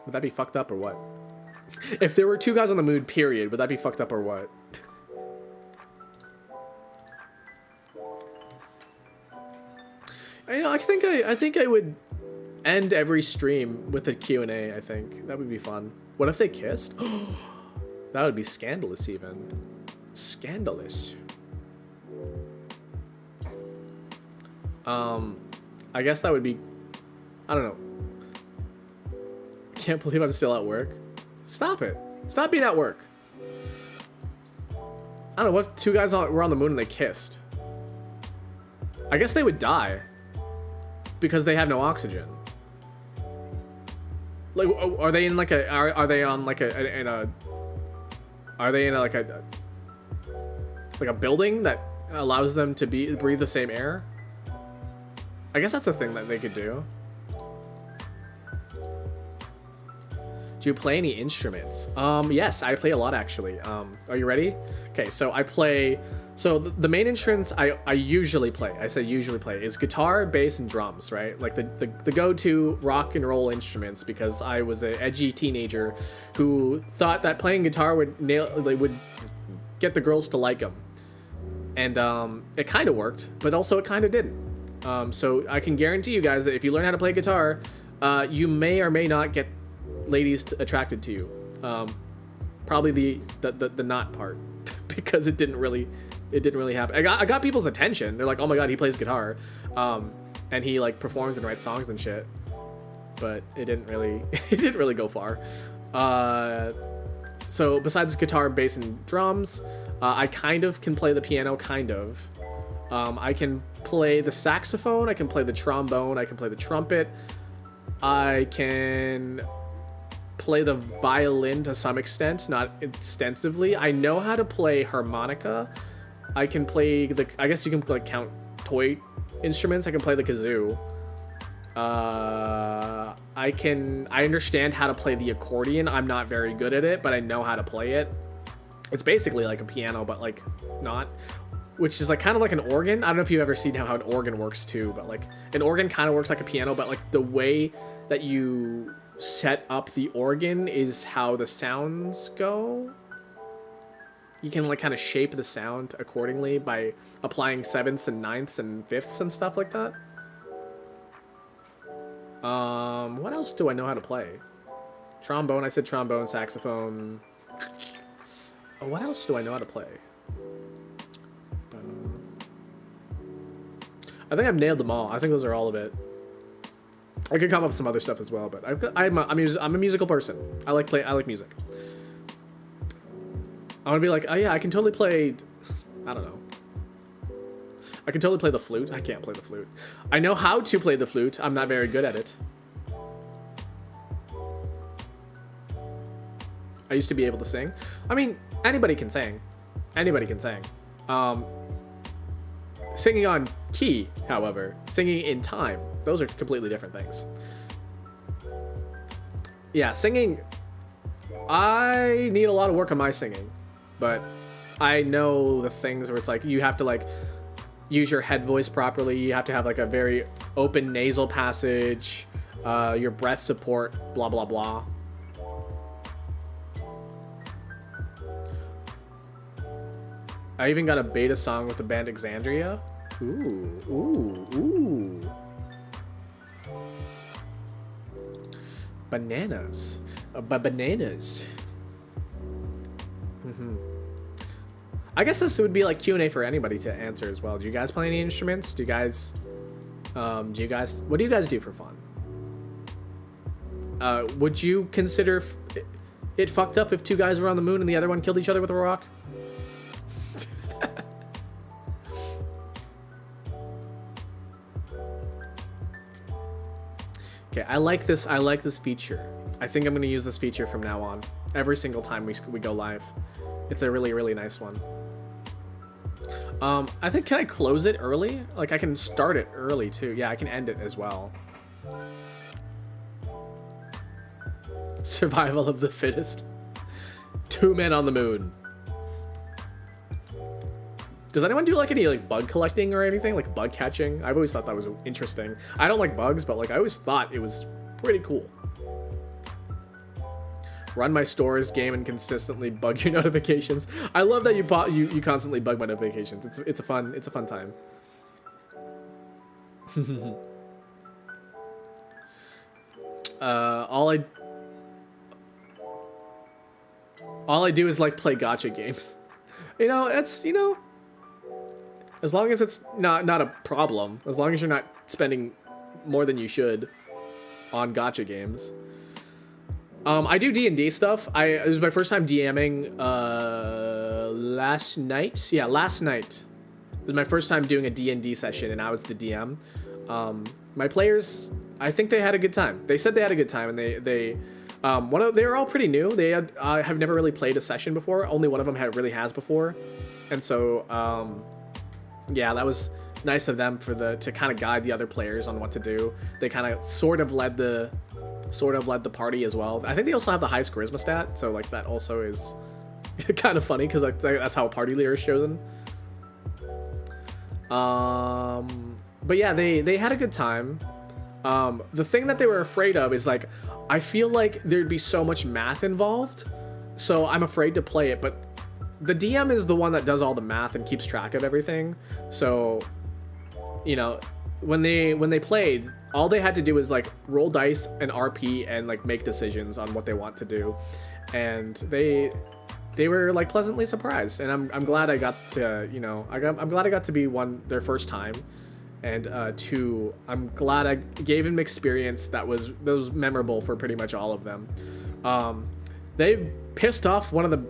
Would that be fucked up or what? If there were two guys on the moon, period, would that be fucked up or what? You know, I think I would end every stream with a Q&A, I think. That would be fun. What if they kissed? That would be scandalous even. Scandalous. I guess that would be, I don't know. Can't believe I'm still at work. Stop it. Stop being at work. I don't know, what if two guys were on the moon and they kissed? I guess they would die. Because they have no oxygen. Like, are they in like a? Are they on like a? Are they in like a building that allows them to breathe the same air? I guess that's a thing that they could do. Do you play any instruments? Yes, I play a lot actually. Are you ready? Okay, so I play. So the main instruments I usually play, I say usually play, is guitar, bass, and drums, right? Like the go-to rock and roll instruments, because I was an edgy teenager who thought that playing guitar would get the girls to like them. And it kind of worked, but also it kind of didn't. So I can guarantee you guys that if you learn how to play guitar, you may or may not get ladies attracted to you. Probably the not part. because it didn't really happen. I got people's attention. They're like, oh my god, he plays guitar, and he like performs and writes songs and shit. But it didn't really go far. So besides guitar, bass, and drums, I kind of can play the piano, kind of. I can play the saxophone, I can play the trombone, I can play the trumpet, I can play the violin to some extent, not extensively. I know how to play harmonica. I can play I guess you can like count toy instruments. I can play the kazoo. I understand how to play the accordion. I'm not very good at it, but I know how to play it. It's basically like a piano, but like not, which is like kind of like an organ. I don't know if you've ever seen how an organ works too, but like an organ kind of works like a piano, but like the way that you set up the organ is how the sounds go. You can like kind of shape the sound accordingly by applying sevenths and ninths and fifths and stuff like that. What else do I know how to play? Trombone, I said trombone, saxophone. Oh, what else do I know how to play? I think I've nailed them all. I think those are all of it. I could come up with some other stuff as well, but I'm a musical person. I like music. I want to be like, oh yeah, I can totally play, I don't know. I can totally play the flute. I can't play the flute. I know how to play the flute. I'm not very good at it. I used to be able to sing. I mean, anybody can sing. Anybody can sing. Singing on key, however, singing in time, those are completely different things. Yeah, singing, I need a lot of work on my singing, but I know the things where it's like you have to like use your head voice properly. You have to have like a very open nasal passage, your breath support, blah, blah, blah. I even got a beta song with the band Exandria. Ooh, ooh, ooh. Bananas. Bananas. I guess this would be like Q&A for anybody to answer as well. Do you guys play any instruments? What do you guys do for fun? Would you consider it fucked up if two guys were on the moon and the other one killed each other with a rock? Okay, I like this feature. I think I'm gonna use this feature from now on. Every single time we go live. It's a really, really nice one. I think, can I close it early? Like I can start it early too. Yeah, I can end it as well. Survival of the fittest. 2 men on the moon. Does anyone do like any like bug collecting or anything? Like bug catching? I've always thought that was interesting. I don't like bugs, but like I always thought it was pretty cool. Run my stores game and consistently bug your notifications. I love that you constantly bug my notifications. It's a fun time. All I do is like play gacha games. You know, as long as it's not a problem, as long as you're not spending more than you should on gacha games. I do D&D stuff. It was my first time DMing last night. Yeah, last night. It was my first time doing a D&D session, and I was the DM. My players, I think they had a good time. They said they had a good time, and they were all pretty new. They have never really played a session before. Only one of them really has before, and so yeah, that was nice of them to kind of guide the other players on what to do. They kind of sort of led the party as well. I think they also have the highest charisma stat, so like that also is kind of funny because like that's how a party leader is chosen. But yeah, they had a good time. The thing that they were afraid of is like, I feel like there'd be so much math involved, so I'm afraid to play it, but the DM is the one that does all the math and keeps track of everything. So, you know, when they played, all they had to do was like roll dice and RP and like make decisions on what they want to do. And they were like pleasantly surprised, and I'm glad I got to, you know, I'm glad I got to be their first time, and two, I'm glad I gave them experience that was memorable for pretty much all of them. They've pissed off one of the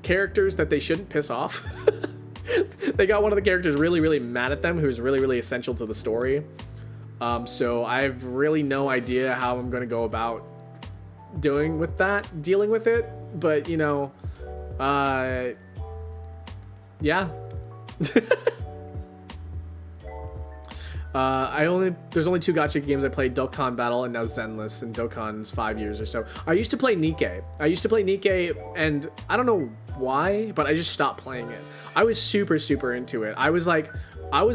characters that they shouldn't piss off. They got one of the characters really, really mad at them, who's really, really essential to the story. So I have really no idea how I'm going to go about dealing with it. But, you know, yeah. There's only 2 gacha games I played, Dokkan Battle and now Zenless, and Dokkan's 5 years or so. I used to play Nikke. And I don't know why, but I just stopped playing it. I was super, super into it. I was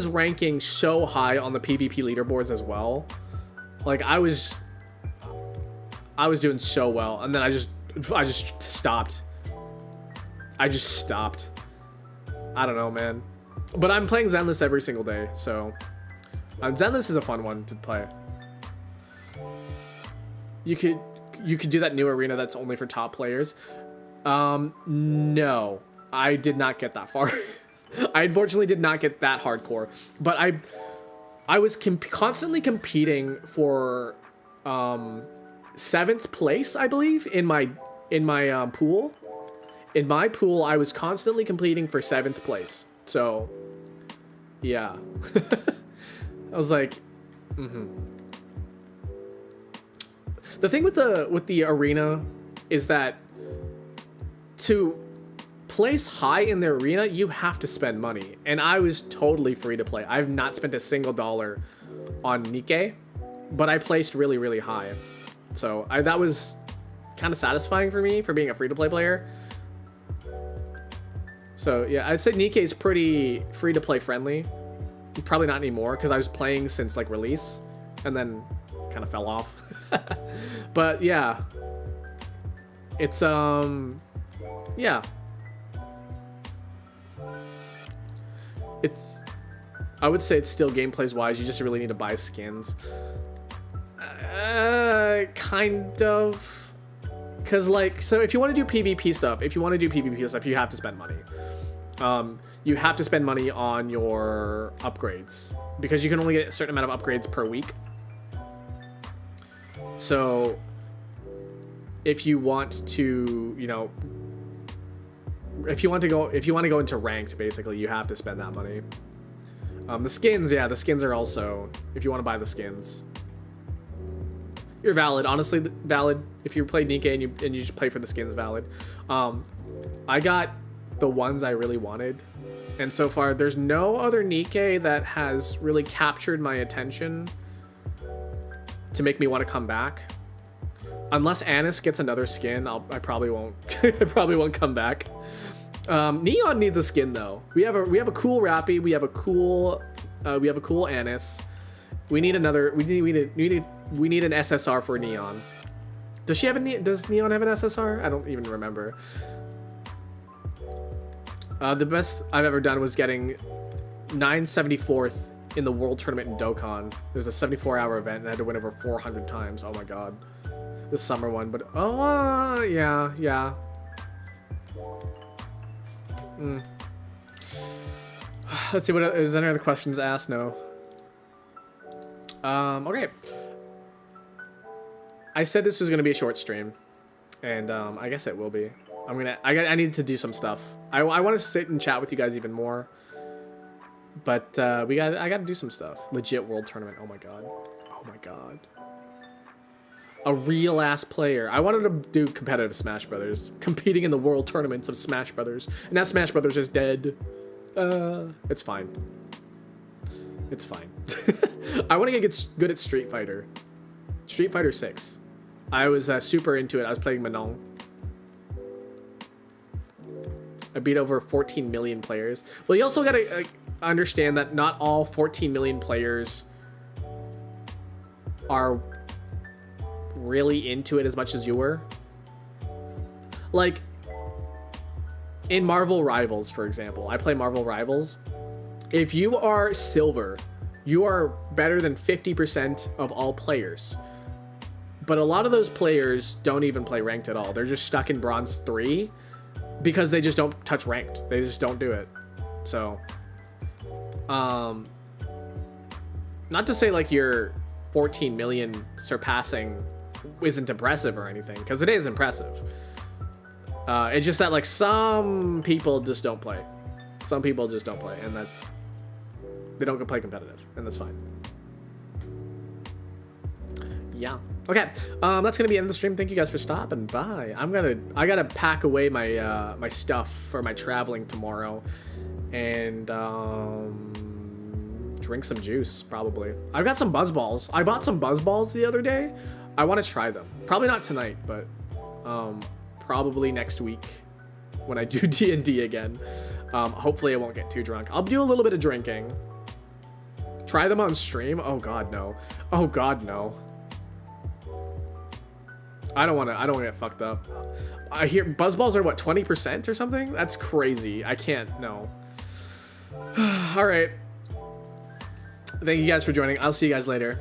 ranking so high on the PvP leaderboards as well. Like I was doing so well, and then I just stopped. I don't know, man. But I'm playing Zenless every single day, so Zenless is a fun one to play. You could do that new arena that's only for top players. No, I did not get that far. I unfortunately did not get that hardcore, but I was constantly competing for 7th place, I believe, in my pool. In my pool, I was constantly competing for 7th place. So, yeah. I was like, The thing with the arena is that to place high in the arena, you have to spend money. And I was totally free to play. I've not spent a single dollar on Nikke, but I placed really, really high. So that was kind of satisfying for me for being a free-to-play player. So yeah, I'd say Nikke is pretty free-to-play friendly. Probably not anymore because I was playing since like release and then kind of fell off. But yeah, it's yeah, I would say it's still gameplays wise, you just really need to buy skins. Kind of, because like, so if you want to do PvP stuff, you have to spend money. You have to spend money on your upgrades because you can only get a certain amount of upgrades per week. So if you want to, you know, if you want to go into ranked, basically you have to spend that money. The skins, yeah, the skins are also, if you want to buy the skins, you're valid. Honestly, valid. If you play Nikke and you just play for the skins, valid. I got the ones I really wanted, and so far there's no other Nikke that has really captured my attention to make me want to come back. Unless Anis gets another skin, I probably won't. I probably won't come back. Neon needs a skin though. We have a cool Rappy. We have a cool Anis. We need another. We need an SSR for Neon. Does Neon have an SSR? I don't even remember. The best I've ever done was getting 974th in the world tournament in Dokkan. There's a 74-hour event and I had to win over 400 times. Oh my god. The summer one, but yeah. Let's see, what is there any other questions asked? No. Okay. I said this was gonna be a short stream, and I guess it will be. I need to do some stuff. I want to sit and chat with you guys even more, but I gotta do some stuff. Legit world tournament. Oh my god. A real ass player. I wanted to do competitive Smash Brothers, competing in the world tournaments of Smash Brothers, and now Smash Brothers is dead. It's fine. It's fine. I want to get good at Street Fighter. Street Fighter 6. I was super into it. I was playing Manon. I beat over 14 million players. Well, you also gotta understand that not all 14 million players are really into it as much as you were. Like, in Marvel Rivals, for example, I play Marvel Rivals. If you are silver, you are better than 50% of all players. But a lot of those players don't even play ranked at all. They're just stuck in bronze 3. because they just don't touch ranked. They just don't do it. So, not to say like your 14 million surpassing isn't impressive or anything, because it is impressive. It's just that like some people just don't play. Some people just don't play, and they don't play competitive, and that's fine. Yeah. Okay. That's gonna be the end of the stream. Thank you guys for stopping by. I gotta pack away my my stuff for my traveling tomorrow, and drink some juice probably. I've got some buzz balls. I bought some buzz balls the other day. I want to try them. Probably not tonight, but probably next week when I do D&D again. Hopefully I won't get too drunk. I'll do a little bit of drinking. Try them on stream? Oh god, no. Oh god, no. I don't want to get fucked up. I hear buzz balls are what, 20% or something? That's crazy. I can't, no. All right. Thank you guys for joining. I'll see you guys later.